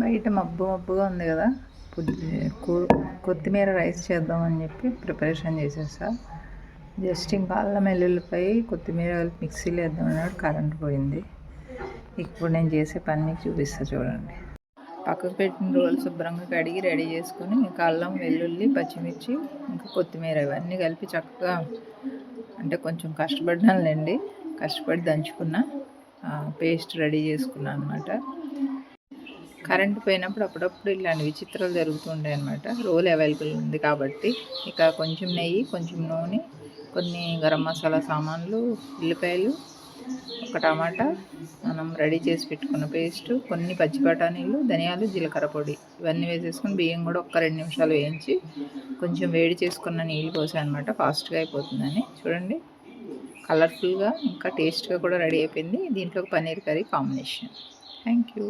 బయట మబ్బు మబ్బుగా ఉంది కదా, కొత్తిమీర రైస్ చేద్దామని చెప్పి ప్రిపరేషన్ చేసేసా. జస్ట్ ఇంకా అల్లం వెల్లుల్లిపై కొత్తిమీర మిక్సీలో వేద్దాం అన్నాడు, కరెంట్ పోయింది. ఇప్పుడు నేను చేసే పని మీకు చూపిస్తా చూడండి. పక్కకు పెట్టిన రోలు శుభ్రంగా కడిగి రెడీ చేసుకొని ఇంకా అల్లం వెల్లుల్లి పచ్చిమిర్చి ఇంకా కొత్తిమీర ఇవన్నీ కలిపి చక్కగా, అంటే కొంచెం కష్టపడినానులేండి, కష్టపడి దంచుకున్న పేస్ట్ రెడీ చేసుకున్నాను అనమాట. కరెంట్ పోయినప్పుడు అప్పుడప్పుడు ఇలాంటి విచిత్రాలు జరుగుతుండే అనమాట. రోల్ అవైలబుల్ ఉంది కాబట్టి ఇక కొంచెం నెయ్యి, కొంచెం నూనె, కొన్ని గరం మసాలా సామాన్లు, ఉల్లిపాయలు, ఒక టమాటా, మనం రెడీ చేసి పెట్టుకున్న పేస్టు, కొన్ని పచ్చి బఠానీలు, ధనియాలు, జీలకర్ర పొడి ఇవన్నీ వేసేసుకొని బియ్యం కూడా ఒక 2 నిమిషాలు వేయించి కొంచెం వేడి చేసుకున్న నీళ్ళు పోసాను అనమాట, ఫాస్ట్గా అయిపోతుందని. చూడండి, కలర్ఫుల్గా ఇంకా టేస్ట్గా కూడా రెడీ అయిపోయింది. దీంట్లో paneer curry combination. Thank you.